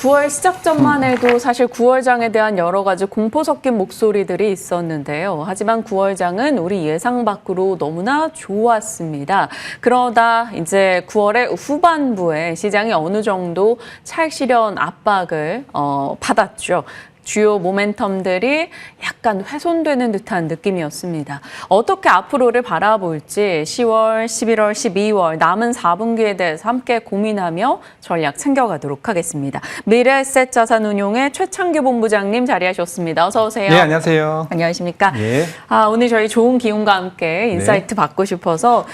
9월 시작 전만 해도 사실 9월장에 대한 여러 가지 공포 섞인 목소리들이 있었는데요. 하지만 9월장은 우리 예상 밖으로 너무나 좋았습니다. 그러다 이제 9월의 후반부에 시장이 어느 정도 차익 실현 압박을 받았죠. 주요 모멘텀들이 약간 훼손되는 듯한 느낌이었습니다. 어떻게 앞으로를 바라볼지 10월, 11월, 12월 남은 4분기에 대해서 함께 고민하며 전략 챙겨가도록 하겠습니다. 미래에셋자산운용의 최창규 본부장님 자리하셨습니다. 어서 오세요. 네, 안녕하세요. 안녕하십니까? 예. 오늘 저희 좋은 기운과 함께 인사이트 받고 싶어서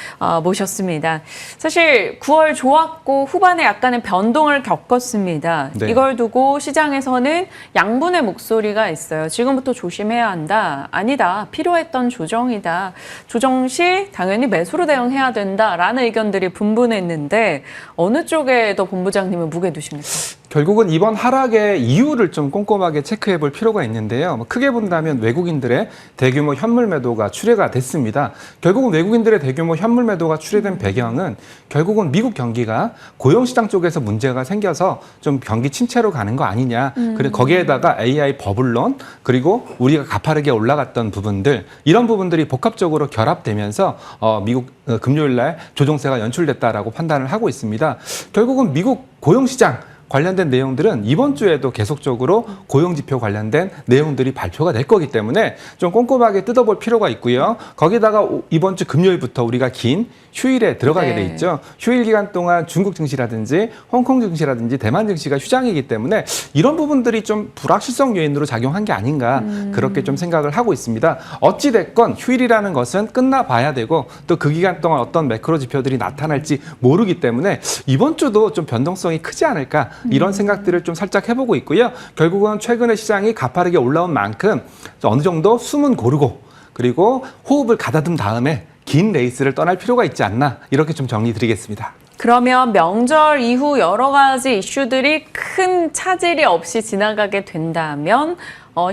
모셨습니다. 사실 9월 좋았고 후반에 약간의 변동을 겪었습니다. 네. 이걸 두고 시장에서는 양분의 목소리가 있어요. 지금부터 조심해야 한다. 아니다. 필요했던 조정이다. 조정 시 당연히 매수로 대응해야 된다라는 의견들이 분분했는데 어느 쪽에 더 본부장님은 무게 두십니까? 결국은 이번 하락의 이유를 좀 꼼꼼하게 체크해 볼 필요가 있는데요. 크게 본다면 외국인들의 대규모 현물 매도가 출회가 됐습니다. 결국은 외국인들의 대규모 현물 매도가 출회된 배경은 결국은 미국 경기가 고용시장 쪽에서 문제가 생겨서 좀 경기 침체로 가는 거 아니냐. 그리고 거기에다가 AI 버블론 그리고 우리가 가파르게 올라갔던 부분들 이런 부분들이 복합적으로 결합되면서 미국 금요일 날 조정세가 연출됐다라고 판단을 하고 있습니다. 결국은 미국 고용시장 관련된 내용들은 이번 주에도 계속적으로 고용지표 관련된 내용들이 발표가 될 거기 때문에 좀 꼼꼼하게 뜯어볼 필요가 있고요. 거기다가 이번 주 금요일부터 우리가 긴 휴일에 들어가게 돼 있죠. 휴일 기간 동안 중국 증시라든지 홍콩 증시라든지 대만 증시가 휴장이기 때문에 이런 부분들이 좀 불확실성 요인으로 작용한 게 아닌가 그렇게 좀 생각을 하고 있습니다. 어찌 됐건 휴일이라는 것은 끝나봐야 되고 또 그 기간 동안 어떤 매크로 지표들이 나타날지 모르기 때문에 이번 주도 좀 변동성이 크지 않을까 이런 생각들을 좀 살짝 해보고 있고요. 결국은 최근에 시장이 가파르게 올라온 만큼 어느 정도 숨은 고르고 그리고 호흡을 가다듬은 다음에 긴 레이스를 떠날 필요가 있지 않나 이렇게 좀 정리 드리겠습니다. 그러면 명절 이후 여러 가지 이슈들이 큰 차질이 없이 지나가게 된다면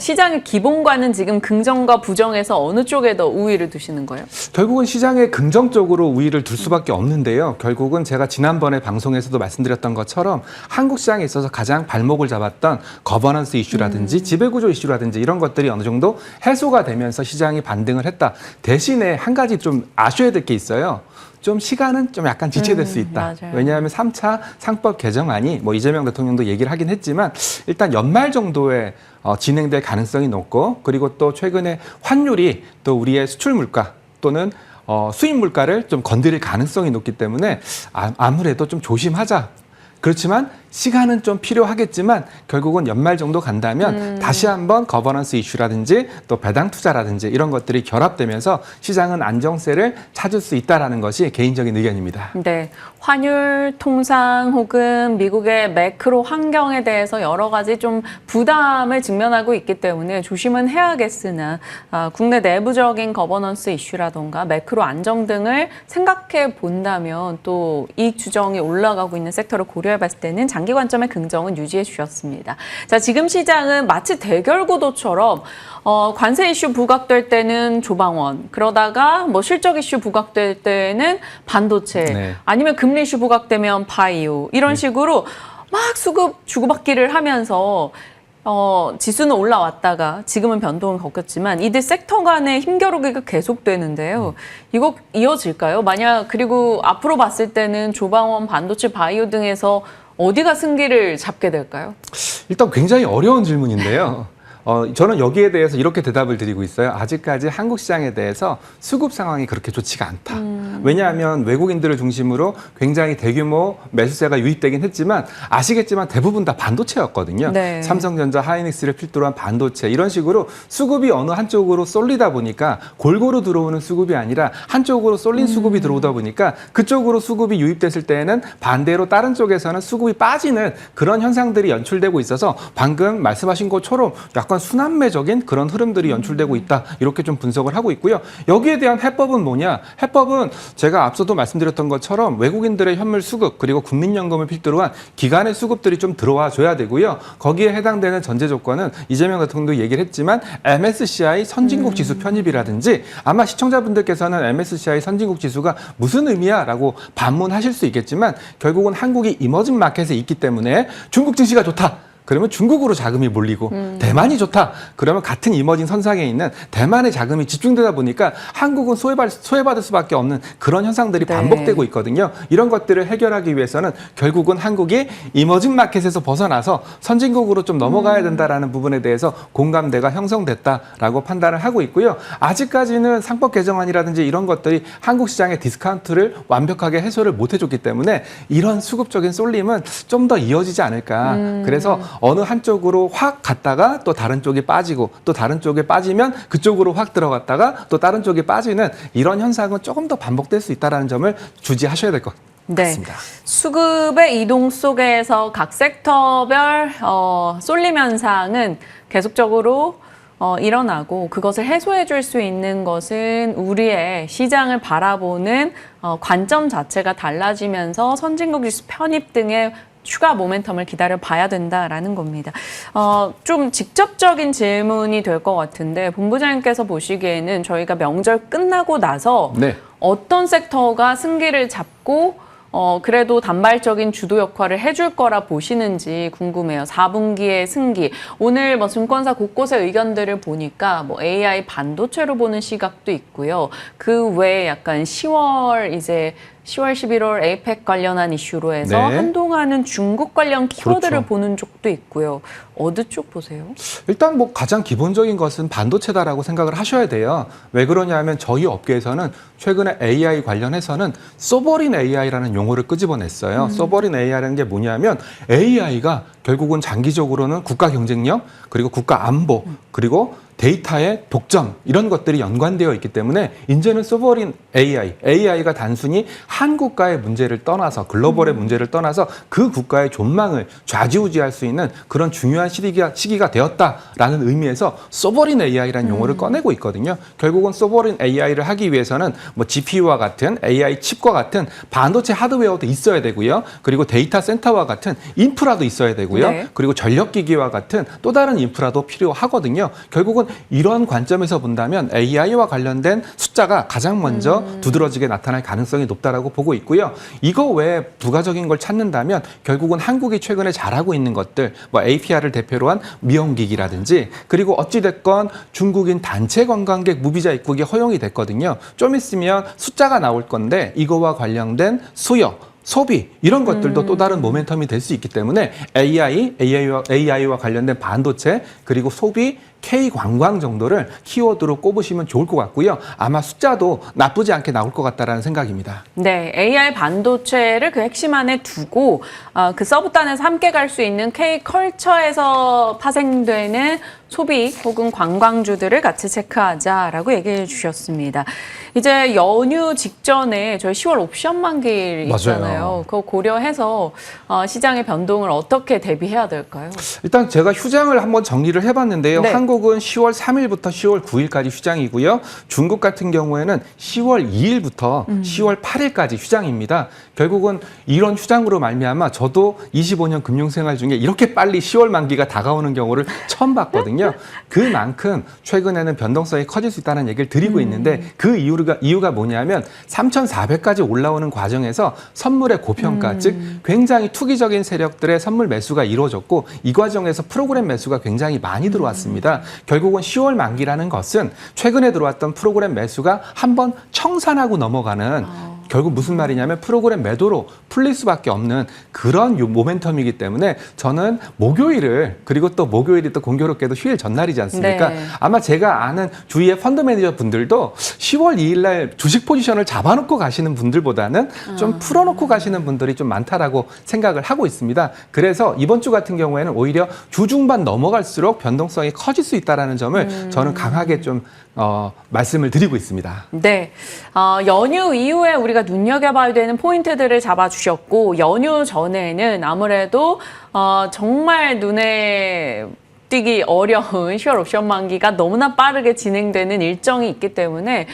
시장의 기본과는 지금 긍정과 부정에서 어느 쪽에 더 우위를 두시는 거예요? 결국은 시장에 긍정적으로 우위를 둘 수밖에 없는데요. 결국은 제가 지난번에 방송에서도 말씀드렸던 것처럼 한국 시장에 있어서 가장 발목을 잡았던 거버넌스 이슈라든지 지배구조 이슈라든지 이런 것들이 어느 정도 해소가 되면서 시장이 반등을 했다. 대신에 한 가지 좀 아셔야 될 게 있어요. 좀 시간은 좀 약간 지체될 수 있다. 맞아요. 왜냐하면 3차 상법 개정안이 이재명 대통령도 얘기를 하긴 했지만 일단 연말 정도에 진행될 가능성이 높고 그리고 또 최근에 환율이 또 우리의 수출 물가 또는 수입 물가를 좀 건드릴 가능성이 높기 때문에 아무래도 좀 조심하자. 그렇지만 시간은 좀 필요하겠지만 결국은 연말 정도 간다면 다시 한번 거버넌스 이슈라든지 또 배당 투자라든지 이런 것들이 결합되면서 시장은 안정세를 찾을 수 있다는 것이 개인적인 의견입니다. 네, 환율 통상 혹은 미국의 매크로 환경에 대해서 여러 가지 좀 부담을 직면하고 있기 때문에 조심은 해야겠으나 국내 내부적인 거버넌스 이슈라던가 매크로 안정 등을 생각해 본다면 또 이익 추정이 올라가고 있는 섹터를 고려해 봤을 때는 장기 관점의 긍정은 유지해 주셨습니다. 자, 지금 시장은 마치 대결 구도처럼 관세 이슈 부각될 때는 조방원, 그러다가 실적 이슈 부각될 때는 반도체, 아니면 금리 이슈 부각되면 바이오 이런 식으로 막 수급 주고받기를 하면서 지수는 올라왔다가 지금은 변동을 겪었지만 이들 섹터 간의 힘겨루기가 계속되는데요. 이거 이어질까요? 그리고 앞으로 봤을 때는 조방원, 반도체, 바이오 등에서 어디가 승기를 잡게 될까요? 일단 굉장히 어려운 질문인데요. 저는 여기에 대해서 이렇게 대답을 드리고 있어요. 아직까지 한국 시장에 대해서 수급 상황이 그렇게 좋지가 않다. 왜냐하면 외국인들을 중심으로 굉장히 대규모 매수세가 유입되긴 했지만 아시겠지만 대부분 다 반도체였거든요. 네. 삼성전자, 하이닉스를 필두로 한 반도체 이런 식으로 수급이 어느 한쪽으로 쏠리다 보니까 골고루 들어오는 수급이 아니라 한쪽으로 쏠린 수급이 들어오다 보니까 그쪽으로 수급이 유입됐을 때에는 반대로 다른 쪽에서는 수급이 빠지는 그런 현상들이 연출되고 있어서 방금 말씀하신 것처럼 약간 순환매적인 그런 흐름들이 연출되고 있다. 이렇게 좀 분석을 하고 있고요. 여기에 대한 해법은 뭐냐? 해법은 제가 앞서도 말씀드렸던 것처럼 외국인들의 현물 수급 그리고 국민연금을 필두로 한 기관의 수급들이 좀 들어와 줘야 되고요. 거기에 해당되는 전제 조건은 이재명 대통령도 얘기를 했지만 MSCI 선진국 지수 편입이라든지 아마 시청자분들께서는 MSCI 선진국 지수가 무슨 의미야? 라고 반문하실 수 있겠지만 결국은 한국이 이머징 마켓에 있기 때문에 중국 증시가 좋다. 그러면 중국으로 자금이 몰리고 대만이 좋다. 그러면 같은 이머징 선상에 있는 대만의 자금이 집중되다 보니까 한국은 소외받을 수밖에 없는 그런 현상들이 네. 반복되고 있거든요. 이런 것들을 해결하기 위해서는 결국은 한국이 이머징 마켓에서 벗어나서 선진국으로 좀 넘어가야 된다라는 부분에 대해서 공감대가 형성됐다라고 판단을 하고 있고요. 아직까지는 상법 개정안이라든지 이런 것들이 한국 시장의 디스카운트를 완벽하게 해소를 못 해줬기 때문에 이런 수급적인 쏠림은 좀 더 이어지지 않을까. 그래서 어느 한쪽으로 확 갔다가 또 다른 쪽이 빠지고 또 다른 쪽에 빠지면 그쪽으로 확 들어갔다가 또 다른 쪽에 빠지는 이런 현상은 조금 더 반복될 수 있다는 점을 주지하셔야 될 것 같습니다. 수급의 이동 속에서 각 섹터별 쏠림 현상은 계속적으로 일어나고 그것을 해소해 줄 수 있는 것은 우리의 시장을 바라보는 관점 자체가 달라지면서 선진국 지수 편입 등의 추가 모멘텀을 기다려 봐야 된다라는 겁니다. 좀 직접적인 질문이 될 것 같은데 본부장님께서 보시기에는 저희가 명절 끝나고 나서 네. 어떤 섹터가 승기를 잡고 그래도 단발적인 주도 역할을 해줄 거라 보시는지 궁금해요. 4분기의 승기. 오늘 뭐 증권사 곳곳의 의견들을 보니까 뭐 AI 반도체로 보는 시각도 있고요. 그 외에 약간 10월, 11월 에이펙 관련한 이슈로 해서 네. 한동안은 중국 관련 키워드를 그렇죠. 보는 쪽도 있고요. 어느 쪽 보세요? 일단 뭐 가장 기본적인 것은 반도체다라고 생각을 하셔야 돼요. 왜 그러냐면 저희 업계에서는 최근에 AI 관련해서는 소버린 AI라는 용어를 끄집어냈어요. 소버린 AI라는 게 뭐냐면 AI가 결국은 장기적으로는 국가 경쟁력 그리고 국가 안보 그리고 데이터의 독점 이런 것들이 연관되어 있기 때문에 이제는 소버린 AI가 단순히 한 국가의 문제를 떠나서 글로벌의 문제를 떠나서 그 국가의 존망을 좌지우지할 수 있는 그런 중요한 시기가 되었다라는 의미에서 소버린 AI라는 용어를 꺼내고 있거든요. 결국은 소버린 AI를 하기 위해서는 뭐 GPU와 같은 AI 칩과 같은 반도체 하드웨어도 있어야 되고요. 그리고 데이터 센터와 같은 인프라도 있어야 되고요. 네. 그리고 전력기기와 같은 또 다른 인프라도 필요하거든요. 결국은 이런 관점에서 본다면 AI와 관련된 숫자가 가장 먼저 두드러지게 나타날 가능성이 높다라고 보고 있고요. 이거 외에 부가적인 걸 찾는다면 결국은 한국이 최근에 잘하고 있는 것들, 뭐 APR을 대표로 한 미용기기라든지 그리고 어찌됐건 중국인 단체 관광객 무비자 입국이 허용이 됐거든요. 좀 있으면 숫자가 나올 건데 이거와 관련된 수요, 소비 이런 것들도 또 다른 모멘텀이 될 수 있기 때문에 AI와 관련된 반도체 그리고 소비 K-관광 정도를 키워드로 꼽으시면 좋을 것 같고요. 아마 숫자도 나쁘지 않게 나올 것 같다라는 생각입니다. 네, AI 반도체를 그 핵심 안에 두고 그 서브단에서 함께 갈 수 있는 K-컬처에서 파생되는 소비 혹은 관광주들을 같이 체크하자라고 얘기해 주셨습니다. 이제 연휴 직전에 저희 10월 옵션 만기일 있잖아요. 맞아요. 그거 고려해서 시장의 변동을 어떻게 대비해야 될까요? 일단 제가 휴장을 한번 정리를 해봤는데요. 네. 한국은 10월 3일부터 10월 9일까지 휴장이고요. 중국 같은 경우에는 10월 2일부터 10월 8일까지 휴장입니다. 결국은 이런 휴장으로 말미암아 저도 25년 금융생활 중에 이렇게 빨리 10월 만기가 다가오는 경우를 처음 봤거든요. 그만큼 최근에는 변동성이 커질 수 있다는 얘기를 드리고 있는데 그 이유가 뭐냐면 3,400까지 올라오는 과정에서 선물의 고평가, 즉 굉장히 투기적인 세력들의 선물 매수가 이루어졌고 이 과정에서 프로그램 매수가 굉장히 많이 들어왔습니다. 결국은 10월 만기라는 것은 최근에 들어왔던 프로그램 매수가 한번 청산하고 넘어가는 결국 무슨 말이냐면 프로그램 매도로 풀릴 수밖에 없는 그런 모멘텀이기 때문에 저는 목요일을 그리고 또 목요일이 또 공교롭게도 휴일 전날이지 않습니까? 네. 아마 제가 아는 주위의 펀드 매니저 분들도 10월 2일 날 주식 포지션을 잡아놓고 가시는 분들보다는 좀 풀어놓고 가시는 분들이 좀 많다라고 생각을 하고 있습니다. 그래서 이번 주 같은 경우에는 오히려 주중반 넘어갈수록 변동성이 커질 수 있다는 점을 저는 강하게 좀 말씀을 드리고 있습니다. 네, 연휴 이후에 우리가 눈여겨봐야 되는 포인트들을 잡아주셨고 연휴 전에는 아무래도 정말 눈에 뛰기 어려운 10월 옵션 만기가 너무나 빠르게 진행되는 일정이 있기 때문에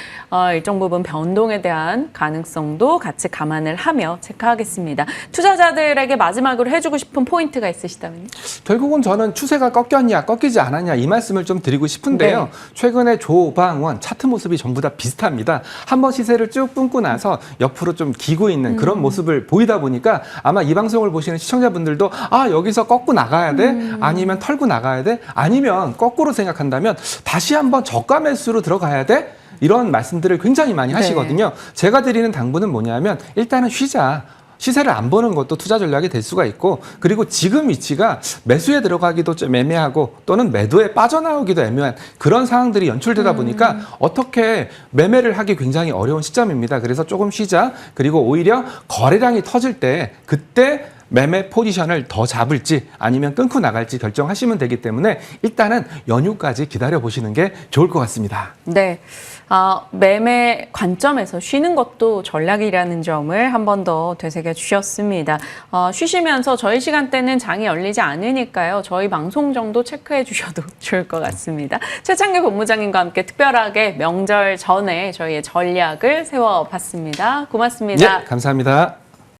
일정 부분 변동에 대한 가능성도 같이 감안을 하며 체크하겠습니다. 투자자들에게 마지막으로 해주고 싶은 포인트가 있으시다면요? 결국은 저는 추세가 꺾였냐 꺾이지 않았냐 이 말씀을 좀 드리고 싶은데요. 네. 최근에 조방원 차트 모습이 전부 다 비슷합니다. 한번 시세를 쭉 끊고 나서 옆으로 좀 기고 있는 그런 모습을 보이다 보니까 아마 이 방송을 보시는 시청자분들도 여기서 꺾고 나가야 돼? 아니면 털고 나가야 돼? 아니면 거꾸로 생각한다면 다시 한번 저가 매수로 들어가야 돼? 이런 말씀들을 굉장히 많이 하시거든요. 제가 드리는 당부는 뭐냐면 일단은 쉬자. 시세를 안 보는 것도 투자 전략이 될 수가 있고, 그리고 지금 위치가 매수에 들어가기도 좀 애매하고 또는 매도에 빠져나오기도 애매한 그런 상황들이 연출되다 보니까 어떻게 매매를 하기 굉장히 어려운 시점입니다. 그래서 조금 쉬자. 그리고 오히려 거래량이 터질 때 그때 매매 포지션을 더 잡을지 아니면 끊고 나갈지 결정하시면 되기 때문에 일단은 연휴까지 기다려 보시는 게 좋을 것 같습니다. 네. 매매 관점에서 쉬는 것도 전략이라는 점을 한 번 더 되새겨 주셨습니다. 쉬시면서 저희 시간대는 장이 열리지 않으니까요. 저희 방송 정도 체크해 주셔도 좋을 것 같습니다. 최창규 본부장님과 함께 특별하게 명절 전에 저희의 전략을 세워봤습니다. 고맙습니다. 네, 감사합니다.